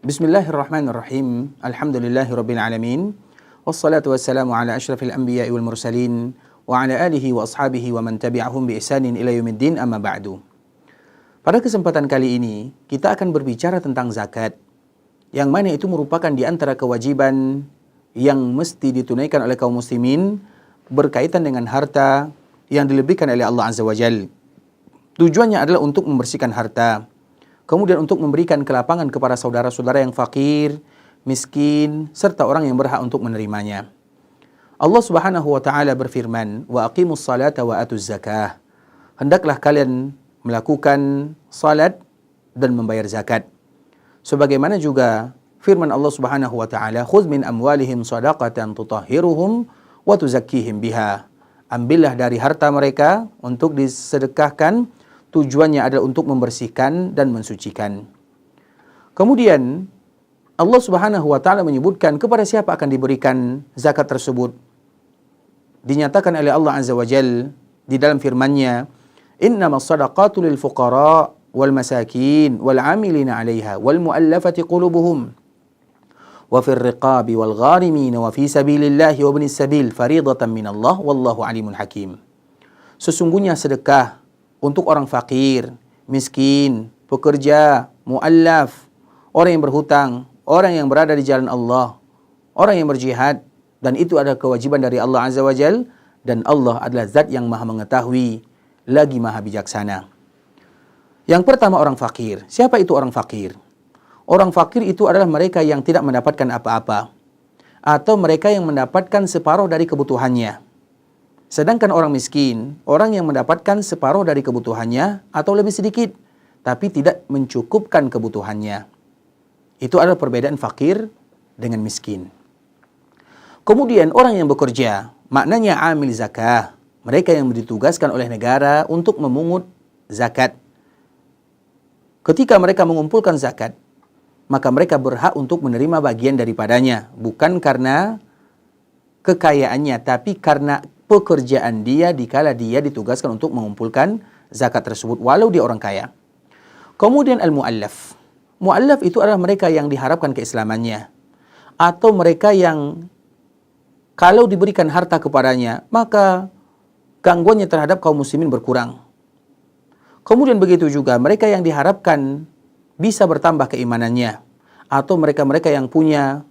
Bismillahirrahmanirrahim. Alhamdulillahirabbil alamin. Wassalatu wassalamu ala asyrafil anbiya'i wal mursalin wa ala alihi wa ashabihi wa man tabi'ahum bi ihsanin ila yaumiddin, amma ba'du. Pada kesempatan kali ini kita akan berbicara tentang zakat, yang mana itu merupakan di antara kewajiban yang mesti ditunaikan oleh kaum muslimin berkaitan dengan harta yang dilebihkan oleh Allah Azza wa Jalla. Tujuannya adalah untuk membersihkan harta, kemudian untuk memberikan kelapangan kepada saudara-saudara yang fakir, miskin, serta orang yang berhak untuk menerimanya. Allah Subhanahu wa taala berfirman, "Wa aqimus salata wa atuz zakah." Hendaklah kalian melakukan salat dan membayar zakat. Sebagaimana juga firman Allah Subhanahu wa taala, "Khudz min amwalihim shadaqatan tutahhiruhum wa tuzakkihim biha." Ambillah dari harta mereka untuk disedekahkan, tujuannya adalah untuk membersihkan dan mensucikan. Kemudian Allah Subhanahu wa taala menyebutkan kepada siapa akan diberikan zakat tersebut. Dinyatakan oleh Allah Azza wa Jalla di dalam firman-Nya, "Innamas shadaqatu lil fuqara wal masakin wal 'amilina 'alaiha wal mu'allafati qulubuhum wa fir riqabi wal gharimin wa fi sabilillahi wa ibnis sabil fariidatan minallah wallahu 'alimun hakim." Sesungguhnya sedekah untuk orang fakir, miskin, pekerja, mu'allaf, orang yang berhutang, orang yang berada di jalan Allah, orang yang berjihad, dan itu adalah kewajiban dari Allah Azza wa Jal, dan Allah adalah zat yang maha mengetahui, lagi maha bijaksana. Yang pertama, orang fakir. Siapa itu orang fakir? Orang fakir itu adalah mereka yang tidak mendapatkan apa-apa, atau mereka yang mendapatkan separuh dari kebutuhannya. Sedangkan orang miskin, orang yang mendapatkan separuh dari kebutuhannya atau lebih sedikit, tapi tidak mencukupkan kebutuhannya. Itu adalah perbedaan fakir dengan miskin. Kemudian orang yang bekerja, maknanya amil zakah, mereka yang ditugaskan oleh negara untuk memungut zakat. Ketika mereka mengumpulkan zakat, maka mereka berhak untuk menerima bagian daripadanya, bukan karena kekayaannya, tapi karena pekerjaan dia dikala dia ditugaskan untuk mengumpulkan zakat tersebut, walau dia orang kaya. Kemudian al-mu'allaf. Mu'allaf itu adalah mereka yang diharapkan keislamannya, atau mereka yang kalau diberikan harta kepadanya, maka gangguannya terhadap kaum muslimin berkurang. Kemudian begitu juga mereka yang diharapkan bisa bertambah keimanannya, atau mereka-mereka yang punya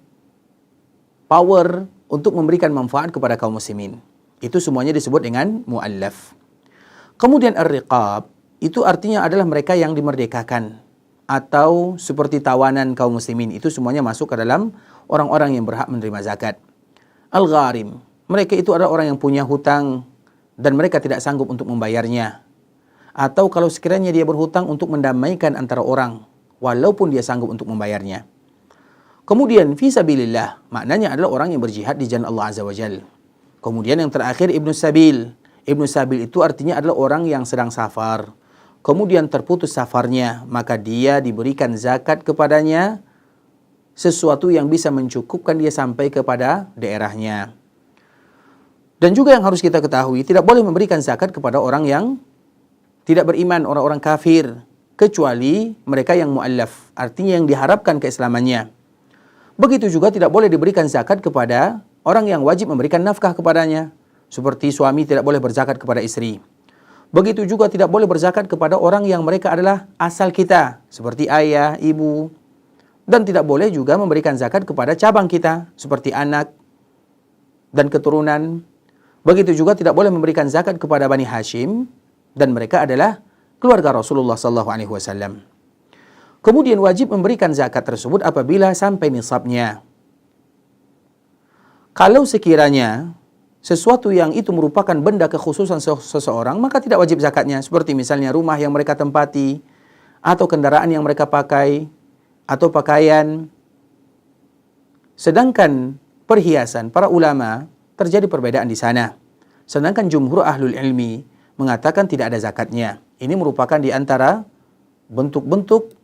power untuk memberikan manfaat kepada kaum muslimin. Itu semuanya disebut dengan mu'allaf. Kemudian ar-riqab, itu artinya adalah mereka yang dimerdekakan, atau seperti tawanan kaum muslimin. Itu semuanya masuk ke dalam orang-orang yang berhak menerima zakat. Al-gharim, mereka itu adalah orang yang punya hutang dan mereka tidak sanggup untuk membayarnya. Atau kalau sekiranya dia berhutang, untuk mendamaikan antara orang, walaupun dia sanggup untuk membayarnya. Kemudian fi sabilillah, maknanya adalah orang yang berjihad di jalan Allah Azza wa Jalla. Kemudian yang terakhir Ibnu Sabil. Ibnu Sabil itu artinya adalah orang yang sedang safar, kemudian terputus safarnya, maka dia diberikan zakat kepadanya, sesuatu yang bisa mencukupkan dia sampai kepada daerahnya. Dan juga yang harus kita ketahui, tidak boleh memberikan zakat kepada orang yang tidak beriman, orang-orang kafir, kecuali mereka yang mu'allaf, artinya yang diharapkan keislamannya. Begitu juga tidak boleh diberikan zakat kepada orang yang wajib memberikan nafkah kepadanya, seperti suami tidak boleh berzakat kepada istri. Begitu juga tidak boleh berzakat kepada orang yang mereka adalah asal kita, seperti ayah, ibu. Dan tidak boleh juga memberikan zakat kepada cabang kita, seperti anak dan keturunan. Begitu juga tidak boleh memberikan zakat kepada Bani Hashim, dan mereka adalah keluarga Rasulullah SAW. Kemudian wajib memberikan zakat tersebut apabila sampai nisabnya. Kalau sekiranya sesuatu yang itu merupakan benda kekhususan seseorang, maka tidak wajib zakatnya. Seperti misalnya rumah yang mereka tempati, atau kendaraan yang mereka pakai, atau pakaian. Sedangkan perhiasan, para ulama terjadi perbedaan di sana. Sedangkan jumhur ahlul ilmi mengatakan tidak ada zakatnya. Ini merupakan di antara bentuk-bentuk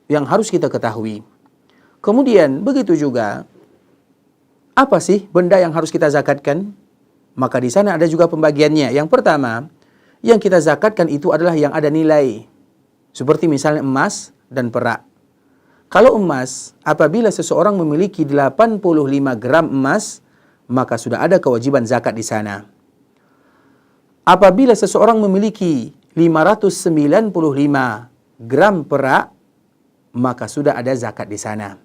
yang harus kita ketahui. Kemudian begitu juga, apa sih benda yang harus kita zakatkan? Maka di sana ada juga pembagiannya. Yang pertama, yang kita zakatkan itu adalah yang ada nilai. Seperti misalnya emas dan perak. Kalau emas, apabila seseorang memiliki 85 gram emas, maka sudah ada kewajiban zakat di sana. Apabila seseorang memiliki 595 gram perak, maka sudah ada zakat di sana.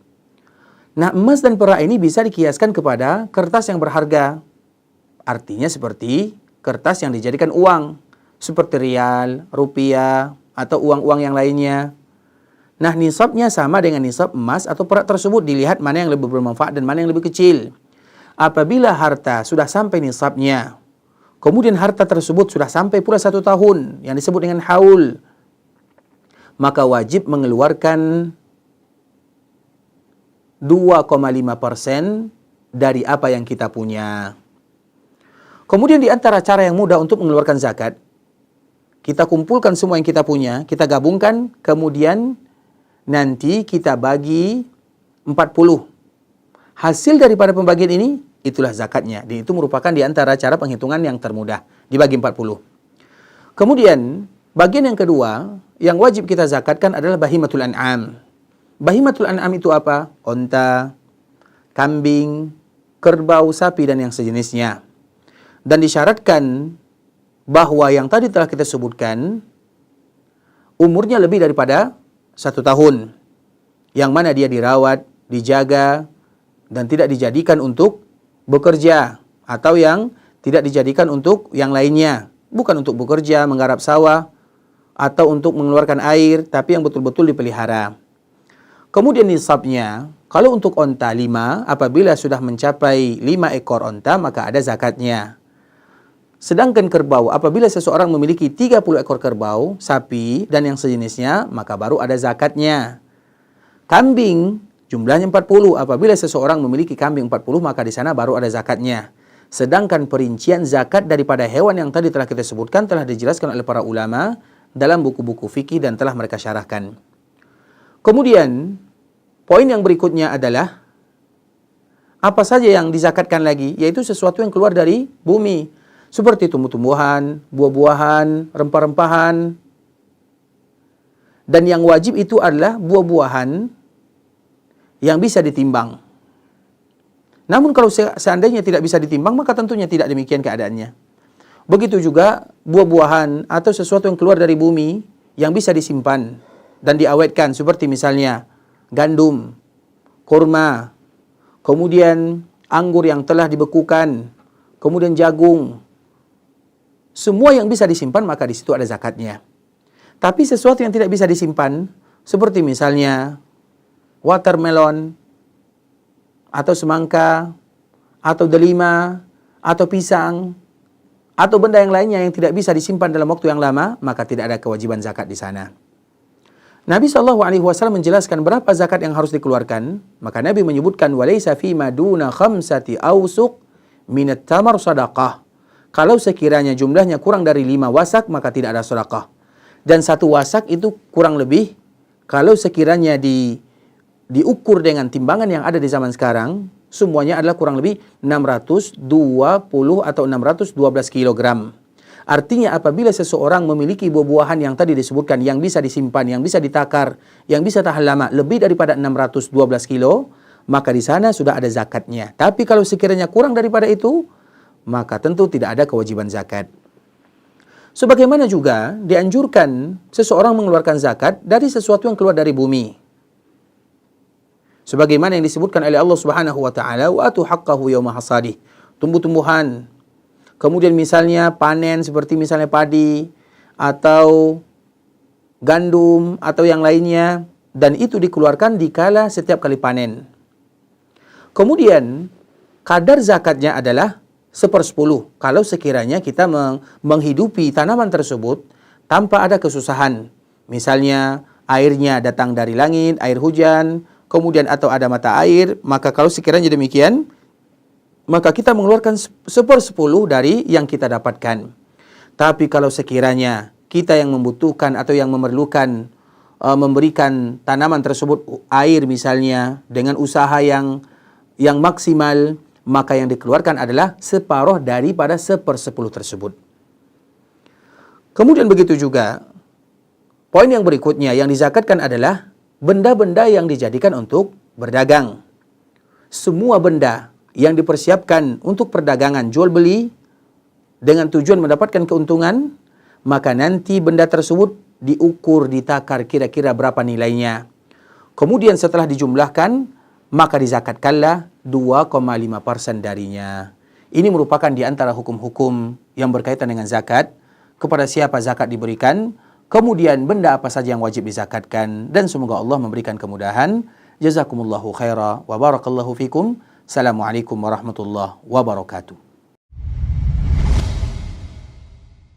Nah, emas dan perak ini bisa dikiaskan kepada kertas yang berharga. Artinya seperti kertas yang dijadikan uang, seperti rial, rupiah, atau uang-uang yang lainnya. Nah, nisabnya sama dengan nisab emas atau perak tersebut. Dilihat mana yang lebih bermanfaat dan mana yang lebih kecil. Apabila harta sudah sampai nisabnya, kemudian harta tersebut sudah sampai pula 1 tahun, yang disebut dengan haul, maka wajib mengeluarkan 2,5% dari apa yang kita punya. Kemudian di antara cara yang mudah untuk mengeluarkan zakat, kita kumpulkan semua yang kita punya, kita gabungkan, kemudian nanti kita bagi 40. Hasil daripada pembagian ini, itulah zakatnya. Dan itu merupakan di antara cara penghitungan yang termudah, dibagi 40. Kemudian, bagian yang kedua, yang wajib kita zakatkan adalah bahimatul an'am. Bahimatul an'am itu apa? Onta, kambing, kerbau, sapi, dan yang sejenisnya. Dan disyaratkan bahwa yang tadi telah kita sebutkan, umurnya lebih daripada 1 tahun, yang mana dia dirawat, dijaga, dan tidak dijadikan untuk bekerja, atau yang tidak dijadikan untuk yang lainnya, bukan untuk bekerja, menggarap sawah, atau untuk mengeluarkan air, tapi yang betul-betul dipelihara. Kemudian nisabnya, kalau untuk onta 5, apabila sudah mencapai 5 ekor onta, maka ada zakatnya. Sedangkan kerbau, apabila seseorang memiliki 30 ekor kerbau, sapi, dan yang sejenisnya, maka baru ada zakatnya. Kambing, jumlahnya 40. Apabila seseorang memiliki kambing 40, maka di sana baru ada zakatnya. Sedangkan perincian zakat daripada hewan yang tadi telah kita sebutkan telah dijelaskan oleh para ulama dalam buku-buku fikih dan telah mereka syarahkan. Kemudian, poin yang berikutnya adalah apa saja yang dizakatkan lagi, yaitu sesuatu yang keluar dari bumi. Seperti tumbuh-tumbuhan, buah-buahan, rempah-rempahan. Dan yang wajib itu adalah buah-buahan yang bisa ditimbang. Namun kalau seandainya tidak bisa ditimbang, maka tentunya tidak demikian keadaannya. Begitu juga buah-buahan atau sesuatu yang keluar dari bumi yang bisa disimpan dan diawetkan. Seperti misalnya gandum, kurma, kemudian anggur yang telah dibekukan, kemudian jagung. Semua yang bisa disimpan, maka di situ ada zakatnya. Tapi sesuatu yang tidak bisa disimpan, seperti misalnya watermelon, atau semangka, atau delima, atau pisang, atau benda yang lainnya yang tidak bisa disimpan dalam waktu yang lama, maka tidak ada kewajiban zakat di sana. Nabi SAW menjelaskan berapa zakat yang harus dikeluarkan. Maka Nabi menyebutkan, وَلَيْسَ فِي مَا دُونَ خَمْسَةِ أَوْسُقْ مِنَ التَّمَرْ صَدَقَةً. Kalau sekiranya jumlahnya kurang dari 5 wasak, maka tidak ada sedekah. Dan 1 wasak itu kurang lebih, kalau sekiranya diukur dengan timbangan yang ada di zaman sekarang, semuanya adalah kurang lebih 620 atau 612 kilogram. Artinya apabila seseorang memiliki buah-buahan yang tadi disebutkan, yang bisa disimpan, yang bisa ditakar, yang bisa tahan lama, lebih daripada 612 kilo, maka di sana sudah ada zakatnya. Tapi kalau sekiranya kurang daripada itu, maka tentu tidak ada kewajiban zakat. Sebagaimana juga dianjurkan seseorang mengeluarkan zakat dari sesuatu yang keluar dari bumi. Sebagaimana yang disebutkan oleh Allah Subhanahu wa taala, wa atu haqqahu yauma hasadih. Tumbuh-tumbuhan. Kemudian misalnya panen seperti misalnya padi atau gandum atau yang lainnya, dan itu dikeluarkan dikala setiap kali panen. Kemudian kadar zakatnya adalah 1/10 kalau sekiranya kita menghidupi tanaman tersebut tanpa ada kesusahan. Misalnya airnya datang dari langit, air hujan, kemudian atau ada mata air, maka kalau sekiranya demikian, maka kita mengeluarkan 1/10 dari yang kita dapatkan. Tapi kalau sekiranya kita yang membutuhkan atau yang memerlukan memberikan tanaman tersebut air misalnya dengan usaha yang maksimal, maka yang dikeluarkan adalah separuh daripada 1/10 tersebut. Kemudian begitu juga, poin yang berikutnya yang dizakatkan adalah benda-benda yang dijadikan untuk berdagang. Semua benda yang dipersiapkan untuk perdagangan jual beli dengan tujuan mendapatkan keuntungan, maka nanti benda tersebut diukur, ditakar kira-kira berapa nilainya. Kemudian setelah dijumlahkan, maka dizakatkanlah 2,5% darinya. Ini merupakan di antara hukum-hukum yang berkaitan dengan zakat, kepada siapa zakat diberikan, kemudian benda apa saja yang wajib dizakatkan, dan semoga Allah memberikan kemudahan. Jazakumullahu khaira wa barakallahu fikum. Assalamualaikum warahmatullahi wabarakatuh.